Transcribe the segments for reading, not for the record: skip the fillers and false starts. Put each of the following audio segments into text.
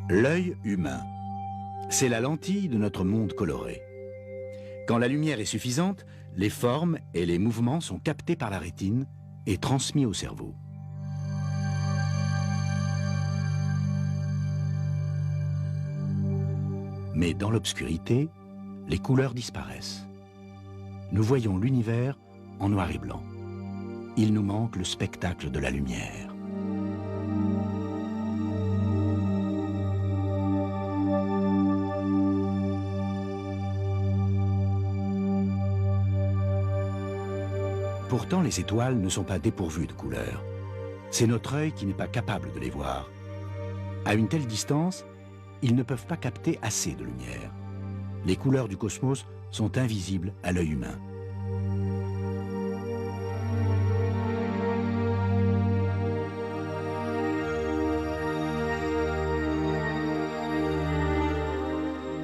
L'œil humain, c'est la lentille de notre monde coloré. Quand la lumière est suffisante, les formes et les mouvements sont captés par la rétine et transmis au cerveau. Mais dans l'obscurité, les couleurs disparaissent. Nous voyons l'univers en noir et blanc. Il nous manque le spectacle de la lumière. Pourtant, les étoiles ne sont pas dépourvues de couleurs. C'est notre œil qui n'est pas capable de les voir. À une telle distance, ils ne peuvent pas capter assez de lumière. Les couleurs du cosmos sont invisibles à l'œil humain.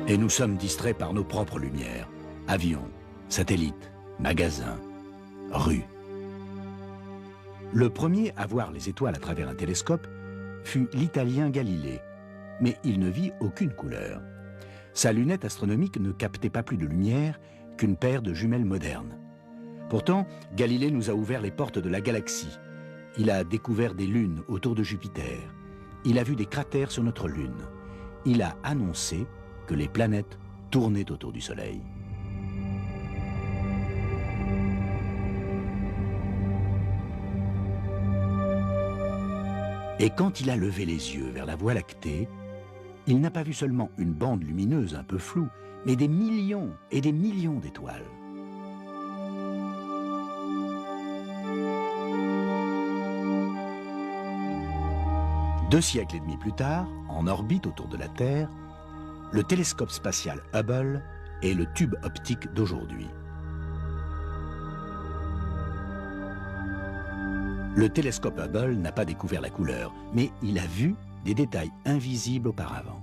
Et nous sommes distraits par nos propres lumières. Avions, satellites, magasins, rues. Le premier à voir les étoiles à travers un télescope fut l'Italien Galilée, mais il ne vit aucune couleur. Sa lunette astronomique ne captait pas plus de lumière qu'une paire de jumelles modernes. Pourtant, Galilée nous a ouvert les portes de la galaxie. Il a découvert des lunes autour de Jupiter. Il a vu des cratères sur notre lune. Il a annoncé que les planètes tournaient autour du Soleil. Et quand il a levé les yeux vers la Voie lactée, il n'a pas vu seulement une bande lumineuse un peu floue, mais des millions et des millions d'étoiles. Deux siècles et demi plus tard, en orbite autour de la Terre, le télescope spatial Hubble est le tube optique d'aujourd'hui. Le télescope Hubble n'a pas découvert la couleur, mais il a vu des détails invisibles auparavant.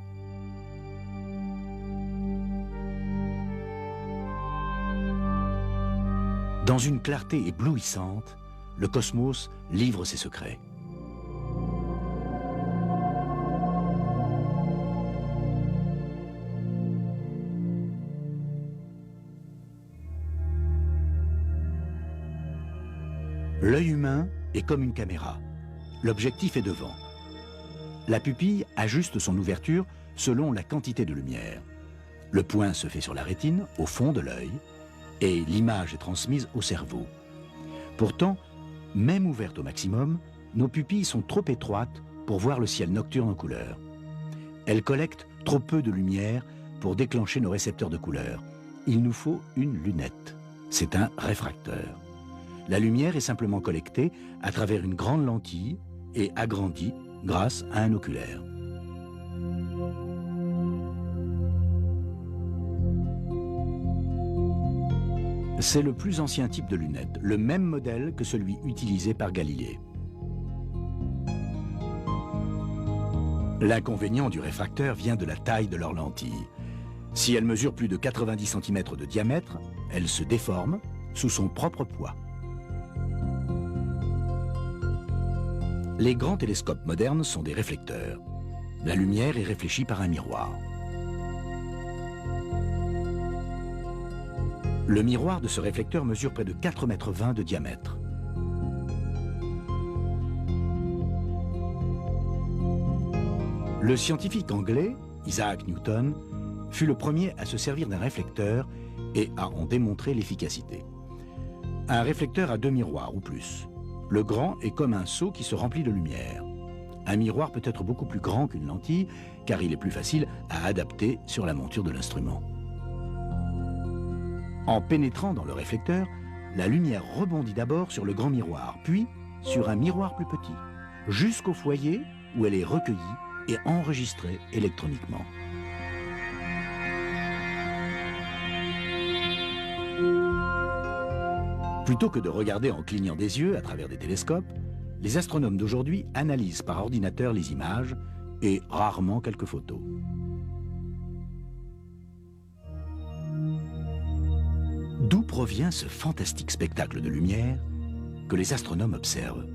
Dans une clarté éblouissante, le cosmos livre ses secrets. L'œil humain est comme une caméra. L'objectif est devant. La pupille ajuste son ouverture selon la quantité de lumière. Le point se fait sur la rétine, au fond de l'œil, et l'image est transmise au cerveau. Pourtant, même ouvertes au maximum, nos pupilles sont trop étroites pour voir le ciel nocturne en couleur. Elles collectent trop peu de lumière pour déclencher nos récepteurs de couleur. Il nous faut une lunette. C'est un réfracteur. La lumière est simplement collectée à travers une grande lentille et agrandie grâce à un oculaire. C'est le plus ancien type de lunette, le même modèle que celui utilisé par Galilée. L'inconvénient du réfracteur vient de la taille de leur lentille. Si elle mesure plus de 90 cm de diamètre, elle se déforme sous son propre poids. Les grands télescopes modernes sont des réflecteurs. La lumière est réfléchie par un miroir. Le miroir de ce réflecteur mesure près de 4,20 m de diamètre. Le scientifique anglais, Isaac Newton, fut le premier à se servir d'un réflecteur et à en démontrer l'efficacité. Un réflecteur a deux miroirs ou plus. Le grand est comme un seau qui se remplit de lumière. Un miroir peut être beaucoup plus grand qu'une lentille, car il est plus facile à adapter sur la monture de l'instrument. En pénétrant dans le réflecteur, la lumière rebondit d'abord sur le grand miroir, puis sur un miroir plus petit, jusqu'au foyer où elle est recueillie et enregistrée électroniquement. Plutôt que de regarder en clignant des yeux à travers des télescopes, les astronomes d'aujourd'hui analysent par ordinateur les images et rarement quelques photos. D'où provient ce fantastique spectacle de lumière que les astronomes observent?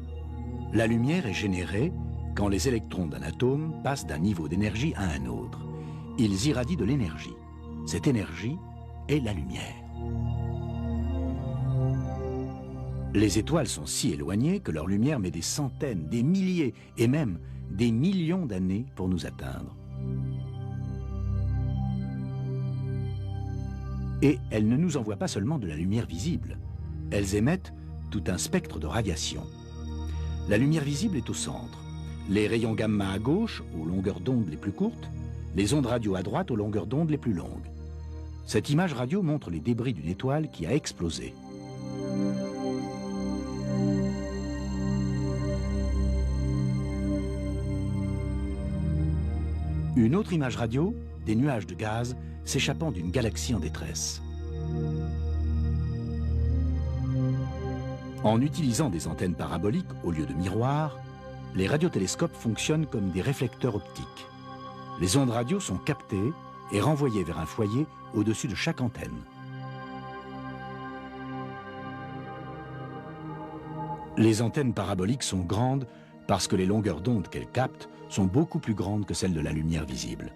La lumière est générée quand les électrons d'un atome passent d'un niveau d'énergie à un autre. Ils irradient de l'énergie. Cette énergie est la lumière. Les étoiles sont si éloignées que leur lumière met des centaines, des milliers et même des millions d'années pour nous atteindre. Et elles ne nous envoient pas seulement de la lumière visible. Elles émettent tout un spectre de radiation. La lumière visible est au centre. Les rayons gamma à gauche, aux longueurs d'onde les plus courtes, les ondes radio à droite, aux longueurs d'onde les plus longues. Cette image radio montre les débris d'une étoile qui a explosé. Une autre image radio, des nuages de gaz s'échappant d'une galaxie en détresse. En utilisant des antennes paraboliques au lieu de miroirs, les radiotélescopes fonctionnent comme des réflecteurs optiques. Les ondes radio sont captées et renvoyées vers un foyer au-dessus de chaque antenne. Les antennes paraboliques sont grandes parce que les longueurs d'onde qu'elles captent sont beaucoup plus grandes que celles de la lumière visible.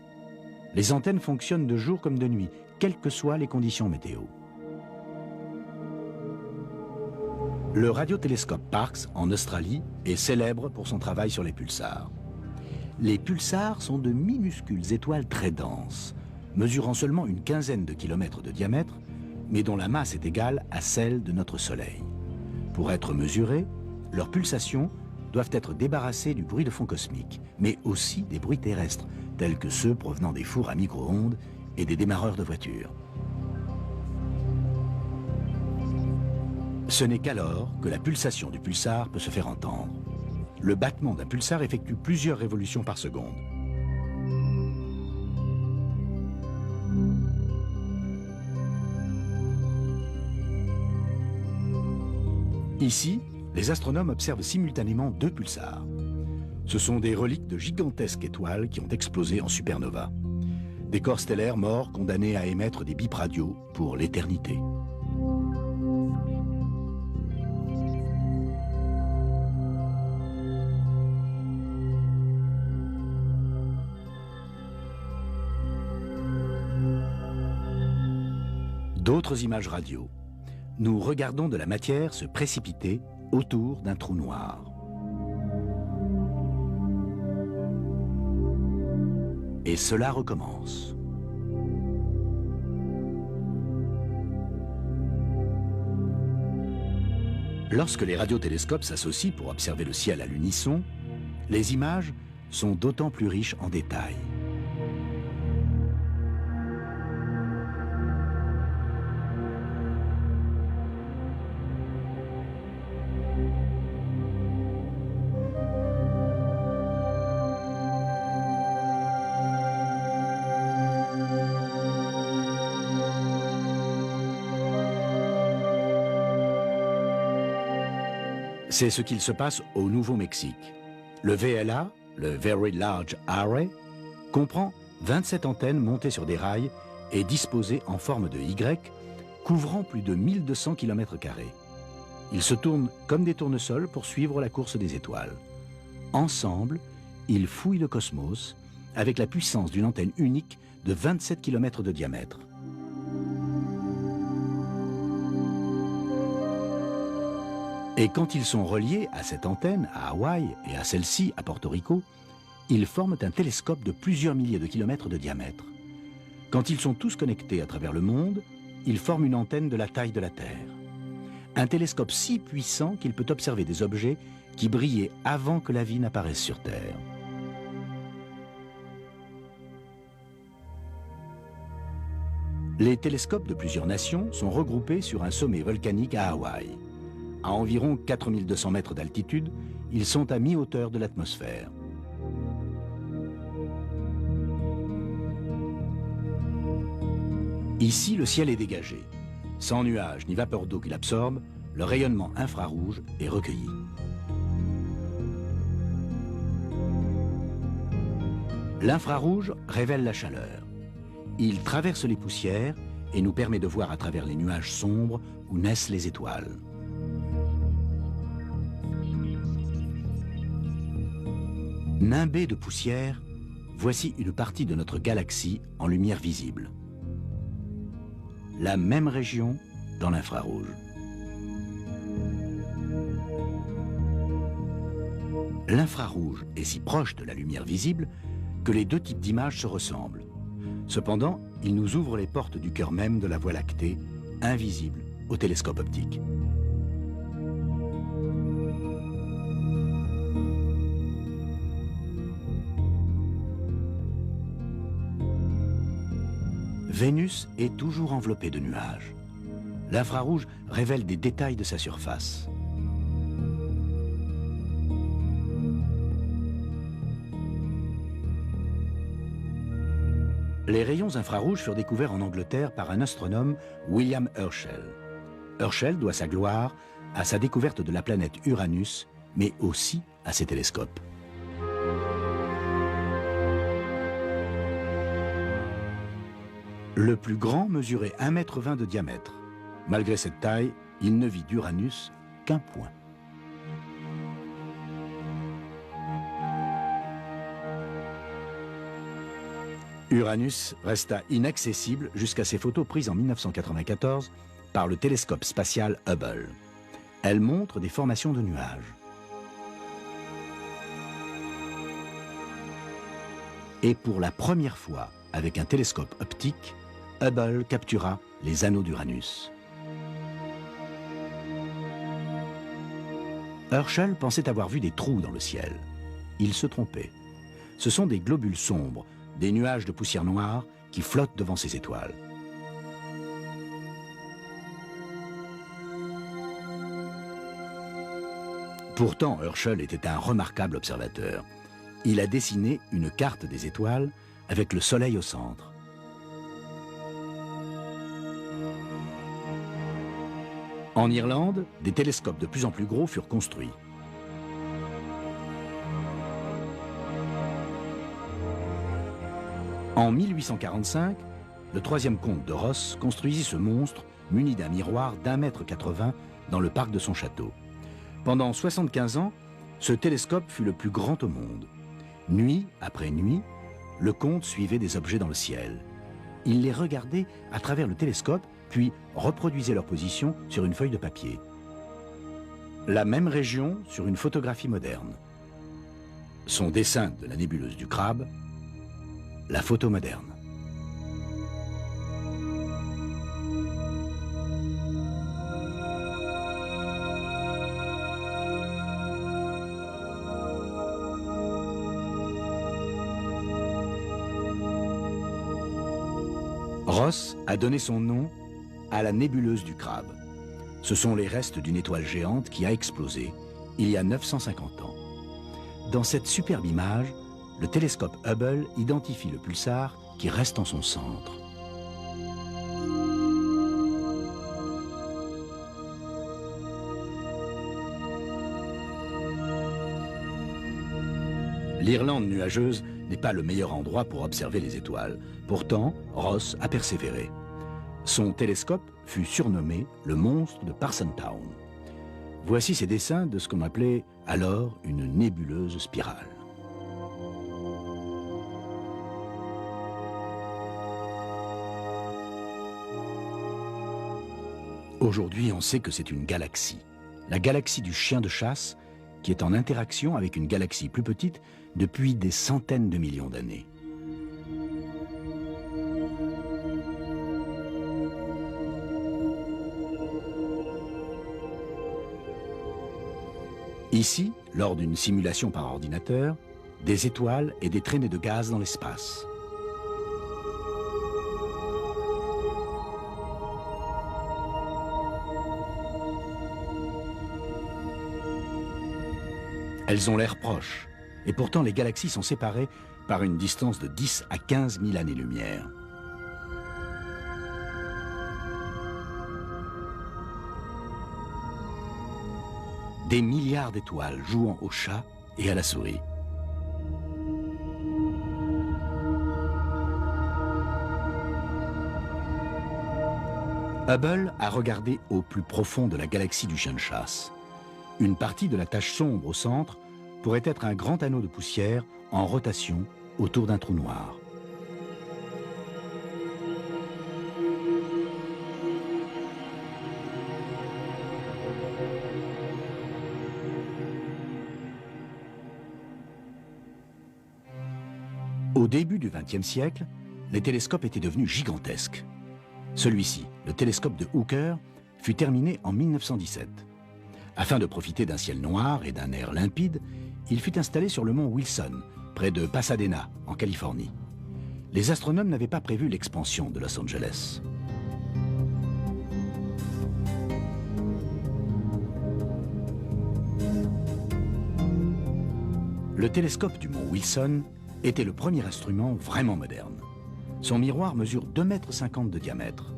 Les antennes fonctionnent de jour comme de nuit, quelles que soient les conditions météo. Le radiotélescope Parkes, en Australie, est célèbre pour son travail sur les pulsars. Les pulsars sont de minuscules étoiles très denses, mesurant seulement une quinzaine de kilomètres de diamètre, mais dont la masse est égale à celle de notre Soleil. Pour être mesurées, leurs pulsations doivent être débarrassées du bruit de fond cosmique, mais aussi des bruits terrestres, tels que ceux provenant des fours à micro-ondes et des démarreurs de voitures. Ce n'est qu'alors que la pulsation du pulsar peut se faire entendre. Le battement d'un pulsar effectue plusieurs révolutions par seconde. Ici, les astronomes observent simultanément deux pulsars. Ce sont des reliques de gigantesques étoiles qui ont explosé en supernova. Des corps stellaires morts condamnés à émettre des bips radio pour l'éternité. D'autres images radio. Nous regardons de la matière se précipiter autour d'un trou noir. Et cela recommence. Lorsque les radiotélescopes s'associent pour observer le ciel à l'unisson, les images sont d'autant plus riches en détails. C'est ce qu'il se passe au Nouveau-Mexique. Le VLA, le Very Large Array, comprend 27 antennes montées sur des rails et disposées en forme de Y, couvrant plus de 1200 km². Ils se tournent comme des tournesols pour suivre la course des étoiles. Ensemble, ils fouillent le cosmos avec la puissance d'une antenne unique de 27 km de diamètre. Et quand ils sont reliés à cette antenne à Hawaï et à celle-ci à Porto Rico, ils forment un télescope de plusieurs milliers de kilomètres de diamètre. Quand ils sont tous connectés à travers le monde, ils forment une antenne de la taille de la Terre. Un télescope si puissant qu'il peut observer des objets qui brillaient avant que la vie n'apparaisse sur Terre. Les télescopes de plusieurs nations sont regroupés sur un sommet volcanique à Hawaï. À environ 4200 mètres d'altitude, ils sont à mi-hauteur de l'atmosphère. Ici, le ciel est dégagé. Sans nuages ni vapeur d'eau qu'il absorbe, le rayonnement infrarouge est recueilli. L'infrarouge révèle la chaleur. Il traverse les poussières et nous permet de voir à travers les nuages sombres où naissent les étoiles. Nimbée de poussière, voici une partie de notre galaxie en lumière visible. La même région dans l'infrarouge. L'infrarouge est si proche de la lumière visible que les deux types d'images se ressemblent. Cependant, il nous ouvre les portes du cœur même de la Voie lactée, invisible au télescope optique. Vénus est toujours enveloppée de nuages. L'infrarouge révèle des détails de sa surface. Les rayons infrarouges furent découverts en Angleterre par un astronome, William Herschel. Herschel doit sa gloire à sa découverte de la planète Uranus, mais aussi à ses télescopes. Le plus grand mesurait 1,20 m de diamètre. Malgré cette taille, il ne vit d'Uranus qu'un point. Uranus resta inaccessible jusqu'à ses photos prises en 1994 par le télescope spatial Hubble. Elles montrent des formations de nuages. Et pour la première fois, avec un télescope optique, Hubble captura les anneaux d'Uranus. Herschel pensait avoir vu des trous dans le ciel. Il se trompait. Ce sont des globules sombres, des nuages de poussière noire qui flottent devant ces étoiles. Pourtant, Herschel était un remarquable observateur. Il a dessiné une carte des étoiles avec le Soleil au centre. En Irlande, des télescopes de plus en plus gros furent construits. En 1845, le troisième comte de Ross construisit ce monstre muni d'un miroir d'1,80 m dans le parc de son château. Pendant 75 ans, ce télescope fut le plus grand au monde. Nuit après nuit, le comte suivait des objets dans le ciel. Il les regardait à travers le télescope, puis reproduisait leur position sur une feuille de papier. La même région sur une photographie moderne. Son dessin de la nébuleuse du Crabe, la photo moderne. Ross a donné son nom à la nébuleuse du Crabe. Ce sont les restes d'une étoile géante qui a explosé il y a 950 ans. Dans cette superbe image, le télescope Hubble identifie le pulsar qui reste en son centre. L'Irlande nuageuse n'est pas le meilleur endroit pour observer les étoiles. Pourtant, Ross a persévéré. Son télescope fut surnommé le monstre de Parsonstown. Voici ses dessins de ce qu'on appelait alors une nébuleuse spirale. Aujourd'hui, on sait que c'est une galaxie. La galaxie du chien de chasse, qui est en interaction avec une galaxie plus petite depuis des centaines de millions d'années. Ici, lors d'une simulation par ordinateur, des étoiles et des traînées de gaz dans l'espace. Elles ont l'air proches, et pourtant les galaxies sont séparées par une distance de 10 à 15 000 années-lumière. Des milliards d'étoiles jouant au chat et à la souris. Hubble a regardé au plus profond de la galaxie du chien de chasse. Une partie de la tache sombre au centre pourrait être un grand anneau de poussière en rotation autour d'un trou noir. Au début du XXe siècle, les télescopes étaient devenus gigantesques. Celui-ci, le télescope de Hooker, fut terminé en 1917. Afin de profiter d'un ciel noir et d'un air limpide, il fut installé sur le mont Wilson, près de Pasadena, en Californie. Les astronomes n'avaient pas prévu l'expansion de Los Angeles. Le télescope du mont Wilson était le premier instrument vraiment moderne. Son miroir mesure 2,50 m de diamètre.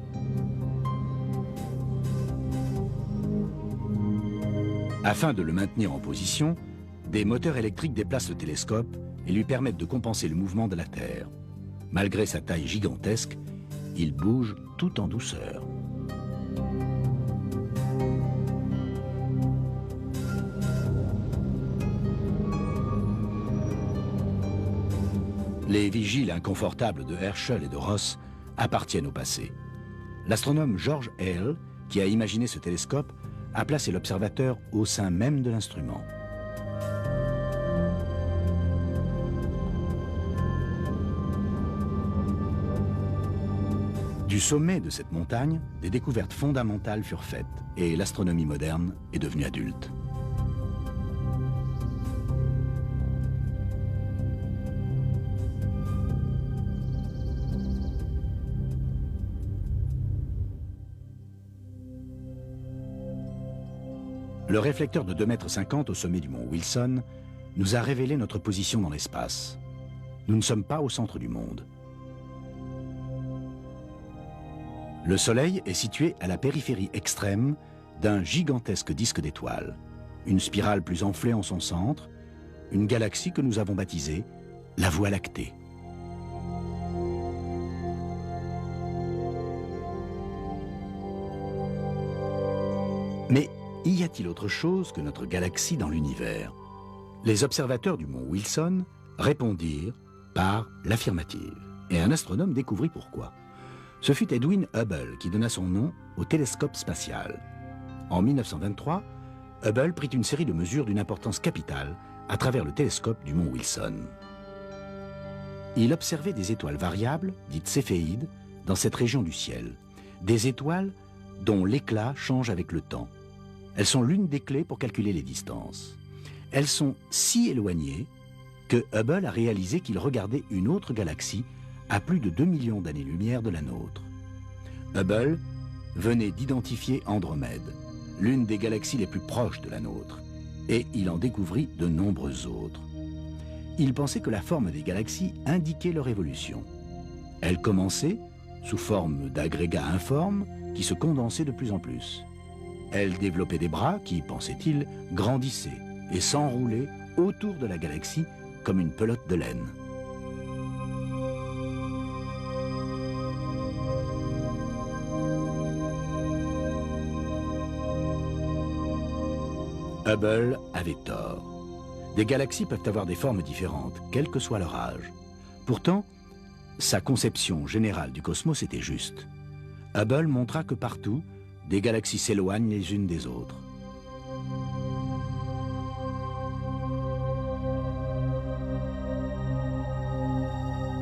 Afin de le maintenir en position, des moteurs électriques déplacent le télescope et lui permettent de compenser le mouvement de la Terre. Malgré sa taille gigantesque, il bouge tout en douceur. Les vigiles inconfortables de Herschel et de Ross appartiennent au passé. L'astronome George Hale, qui a imaginé ce télescope, a placé l'observateur au sein même de l'instrument. Du sommet de cette montagne, des découvertes fondamentales furent faites et l'astronomie moderne est devenue adulte. Le réflecteur de 2,50 m au sommet du mont Wilson nous a révélé notre position dans l'espace. Nous ne sommes pas au centre du monde. Le Soleil est situé à la périphérie extrême d'un gigantesque disque d'étoiles, une spirale plus enflée en son centre, une galaxie que nous avons baptisée la Voie lactée. Mais y a-t-il autre chose que notre galaxie dans l'univers? Les observateurs du mont Wilson répondirent par l'affirmative, et un astronome découvrit pourquoi. Ce fut Edwin Hubble qui donna son nom au télescope spatial. En 1923, Hubble prit une série de mesures d'une importance capitale à travers le télescope du mont Wilson. Il observait des étoiles variables, dites céphéides, dans cette région du ciel. Des étoiles dont l'éclat change avec le temps. Elles sont l'une des clés pour calculer les distances. Elles sont si éloignées que Hubble a réalisé qu'il regardait une autre galaxie à plus de 2 millions d'années-lumière de la nôtre. Hubble venait d'identifier Andromède, l'une des galaxies les plus proches de la nôtre, et il en découvrit de nombreuses autres. Il pensait que la forme des galaxies indiquait leur évolution. Elles commençaient sous forme d'agrégats informes qui se condensaient de plus en plus. Elles développaient des bras qui, pensait-il, grandissaient et s'enroulaient autour de la galaxie comme une pelote de laine. Hubble avait tort. Des galaxies peuvent avoir des formes différentes, quel que soit leur âge. Pourtant, sa conception générale du cosmos était juste. Hubble montra que partout, des galaxies s'éloignent les unes des autres.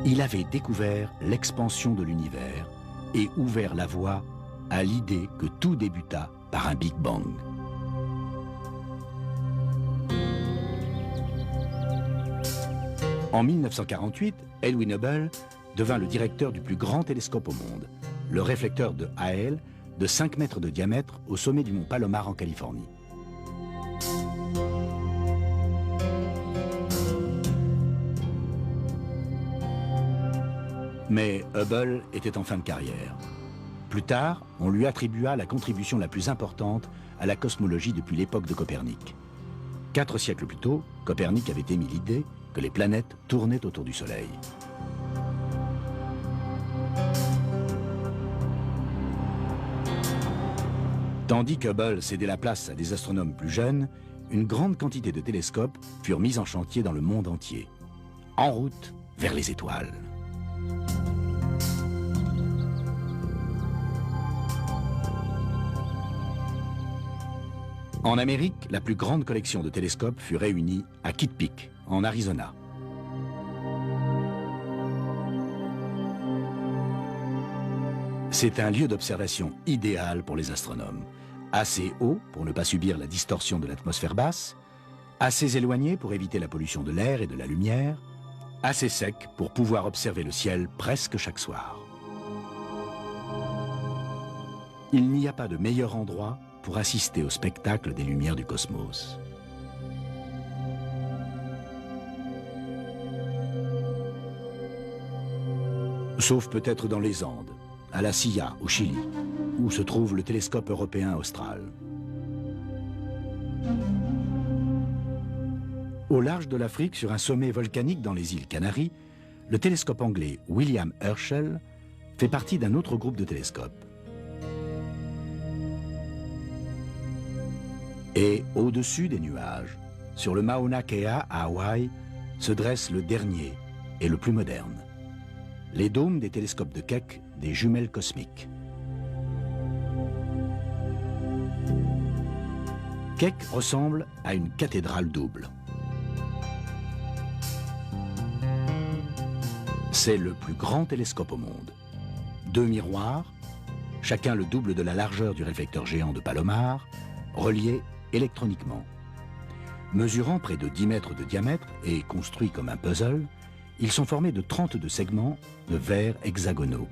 Il avait découvert l'expansion de l'univers et ouvert la voie à l'idée que tout débuta par un Big Bang. En 1948, Edwin Hubble devint le directeur du plus grand télescope au monde, le réflecteur de Hale, de 5 mètres de diamètre au sommet du mont Palomar en Californie. Mais Hubble était en fin de carrière. Plus tard, on lui attribua la contribution la plus importante à la cosmologie depuis l'époque de Copernic. 4 siècles plus tôt, Copernic avait émis l'idée que les planètes tournaient autour du Soleil. Tandis qu'Hubble cédait la place à des astronomes plus jeunes, une grande quantité de télescopes furent mis en chantier dans le monde entier, en route vers les étoiles. En Amérique, la plus grande collection de télescopes fut réunie à Kitt Peak, en Arizona. C'est un lieu d'observation idéal pour les astronomes. Assez haut pour ne pas subir la distorsion de l'atmosphère basse, assez éloigné pour éviter la pollution de l'air et de la lumière, assez sec pour pouvoir observer le ciel presque chaque soir. Il n'y a pas de meilleur endroit pour assister au spectacle des lumières du cosmos. Sauf peut-être dans les Andes, à la Silla, au Chili, où se trouve le télescope européen austral. Au large de l'Afrique, sur un sommet volcanique dans les îles Canaries, le télescope anglais William Herschel fait partie d'un autre groupe de télescopes. Et au-dessus des nuages, sur le Mauna Kea à Hawaï, se dresse le dernier et le plus moderne. Les dômes des télescopes de Keck, des jumelles cosmiques. Keck ressemble à une cathédrale double. C'est le plus grand télescope au monde. 2 miroirs, chacun le double de la largeur du réflecteur géant de Palomar, reliés électroniquement. Mesurant près de 10 mètres de diamètre et construits comme un puzzle, ils sont formés de 32 segments de verre hexagonaux.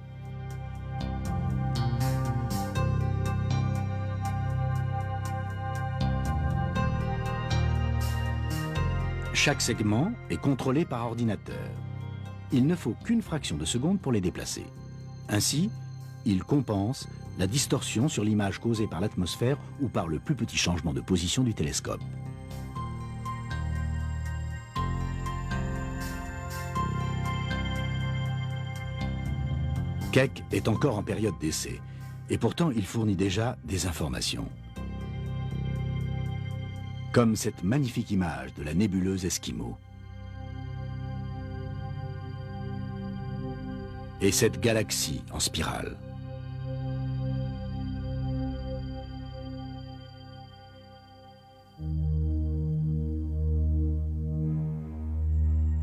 Chaque segment est contrôlé par ordinateur. Il ne faut qu'une fraction de seconde pour les déplacer. Ainsi, ils compensent la distorsion sur l'image causée par l'atmosphère ou par le plus petit changement de position du télescope. Keck est encore en période d'essai, et pourtant il fournit déjà des informations. Comme cette magnifique image de la nébuleuse Esquimau. Et cette galaxie en spirale.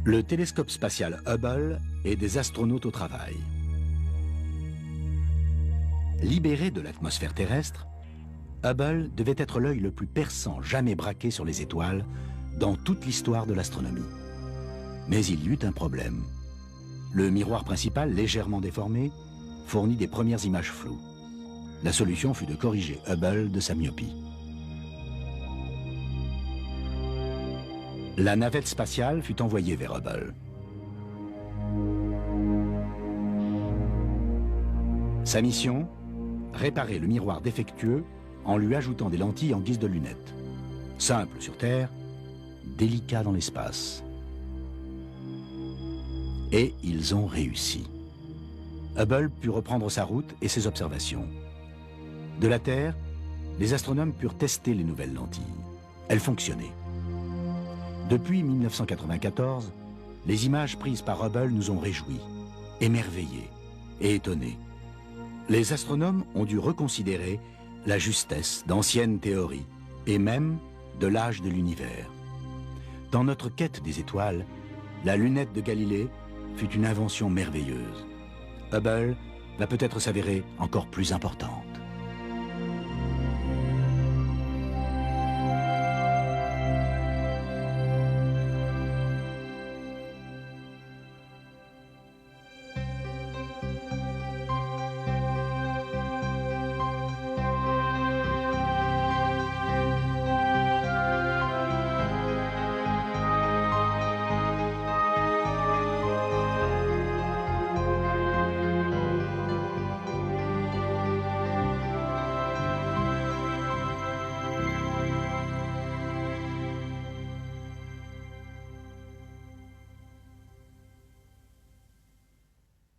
Le télescope spatial Hubble et des astronautes au travail. Libéré de l'atmosphère terrestre, Hubble devait être l'œil le plus perçant jamais braqué sur les étoiles dans toute l'histoire de l'astronomie. Mais il y eut un problème. Le miroir principal, légèrement déformé, fournit des premières images floues. La solution fut de corriger Hubble de sa myopie. La navette spatiale fut envoyée vers Hubble. Sa mission ? Réparer le miroir défectueux en lui ajoutant des lentilles en guise de lunettes. Simple sur Terre, délicat dans l'espace. Et ils ont réussi. Hubble put reprendre sa route et ses observations. De la Terre, les astronomes purent tester les nouvelles lentilles. Elles fonctionnaient. Depuis 1994, les images prises par Hubble nous ont réjouis, émerveillés et étonnés. Les astronomes ont dû reconsidérer la justesse d'anciennes théories et même de l'âge de l'univers. Dans notre quête des étoiles, la lunette de Galilée fut une invention merveilleuse. Hubble va peut-être s'avérer encore plus important.